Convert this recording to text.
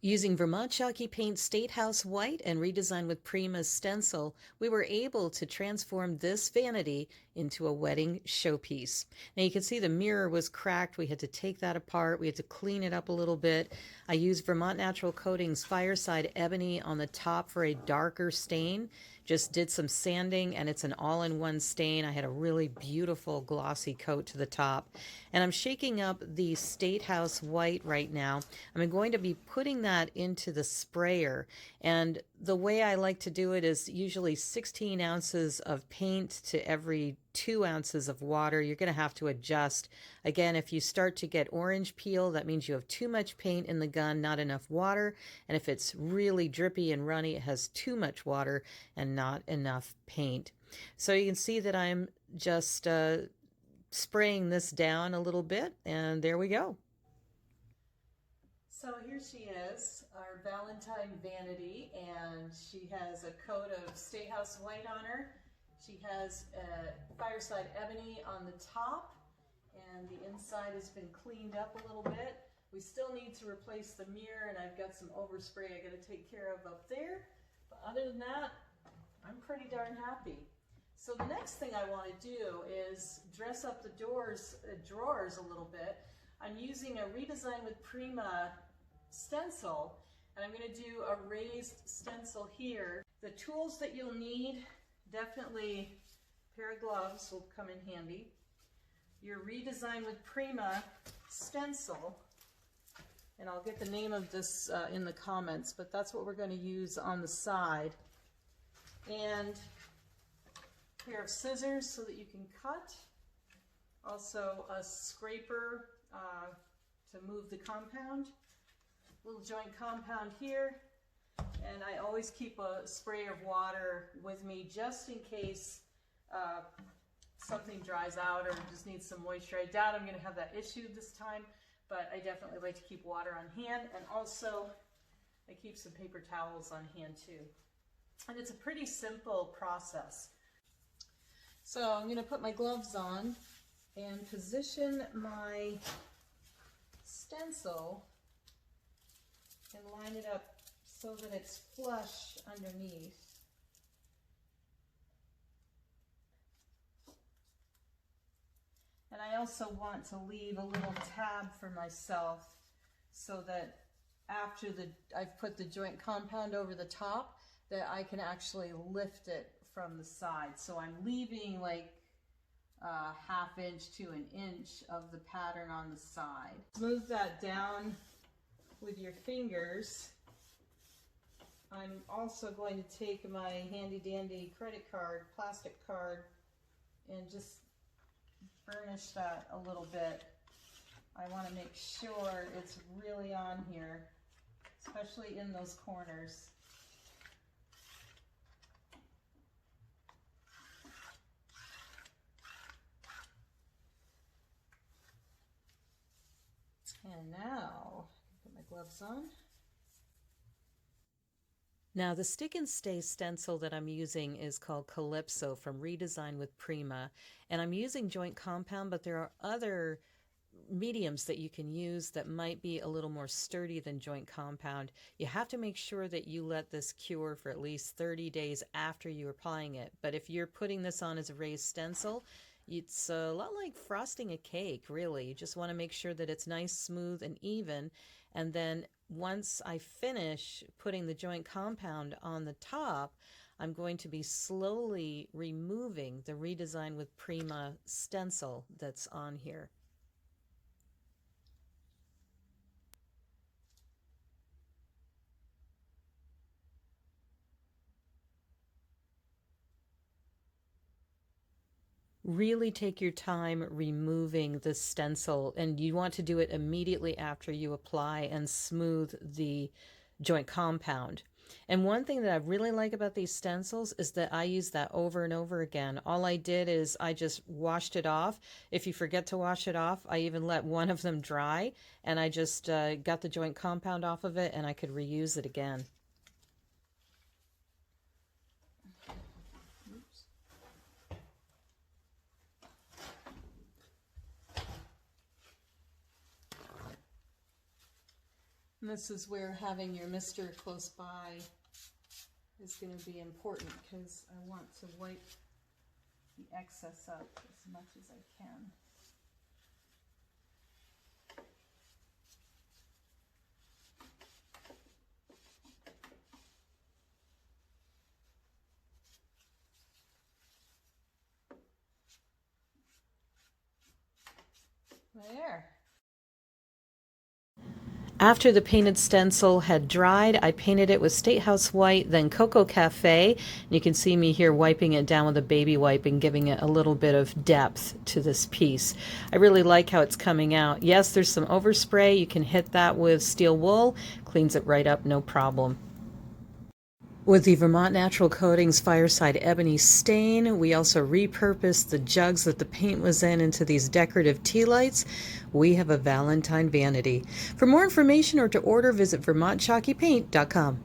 Using Vermont Chalky Paint Statehouse White and Redesign with Prima Stencil, we were able to transform this vanity into a wedding showpiece. Now you can see the mirror was cracked. We had to take that apart. We had to clean it up a little bit. I used Vermont Natural Coatings Fireside Ebony on the top for a darker stain. Just did some sanding and it's an all-in-one stain. I had a really beautiful glossy coat to the top. And I'm shaking up the Statehouse White right now. I'm going to be putting that into the sprayer, and the way I like to do it is usually 16 ounces of paint to every 2 ounces of water. You're going to have to adjust. Again, if you start to get orange peel, that means you have too much paint in the gun, not enough water. And if it's really drippy and runny, it has too much water and not enough paint. So you can see that I'm just spraying this down a little bit, and there we go. So here she is, our Valentine Vanity, and she has a coat of Statehouse White on her. She has a Fireside Ebony on the top, and the inside has been cleaned up a little bit. We still need to replace the mirror, and I've got some overspray I got to take care of up there. But other than that, I'm pretty darn happy. So the next thing I want to do is dress up the drawers a little bit. I'm using a Redesign with Prima stencil, and I'm going to do a raised stencil here. The tools that you'll need, definitely a pair of gloves will come in handy. Your Redesign with Prima stencil, and I'll get the name of this in the comments, but that's what we're going to use on the side. And a pair of scissors so that you can cut. Also a scraper to move the compound. Little joint compound here. And I always keep a spray of water with me just in case something dries out or just needs some moisture. I doubt I'm going to have that issue this time, but I definitely like to keep water on hand. And also I keep some paper towels on hand too. And it's a pretty simple process. So I'm going to put my gloves on and position my stencil and line it up so that it's flush underneath. And I also want to leave a little tab for myself so that after I've put the joint compound over the top, that I can actually lift it from the side. So I'm leaving like a ½ inch to an inch of the pattern on the side. Smooth that down with your fingers. I'm also going to take my handy dandy credit card, plastic card, and just burnish that a little bit. I want to make sure it's really on here, especially in those corners. And now, put my gloves on. Now the Stick and Stay stencil that I'm using is called Calypso from Redesign with Prima. And I'm using joint compound, but there are other mediums that you can use that might be a little more sturdy than joint compound. You have to make sure that you let this cure for at least 30 days after you're applying it. But if you're putting this on as a raised stencil, it's a lot like frosting a cake, really. You just want to make sure that it's nice, smooth, and even. And then once I finish putting the joint compound on the top, I'm going to be slowly removing the Redesign with Prima stencil that's on here. Really take your time removing the stencil, and you want to do it immediately after you apply and smooth the joint compound. And one thing that I really like about these stencils is that I use that over and over again. All I did is I just washed it off. If you forget to wash it off, I even let one of them dry, and I just got the joint compound off of it, and I could reuse it again. And this is where having your mister close by is going to be important, because I want to wipe the excess up as much as I can. There. After the painted stencil had dried, I painted it with Statehouse White, then Cocoa Cafe. And you can see me here wiping it down with a baby wipe and giving it a little bit of depth to this piece. I really like how it's coming out. Yes, there's some overspray. You can hit that with steel wool. Cleans it right up, no problem. With the Vermont Natural Coatings Fireside Ebony stain, we also repurposed the jugs that the paint was in into these decorative tea lights. We have a Valentine Vanity. For more information or to order, visit VermontChalkyPaint.com.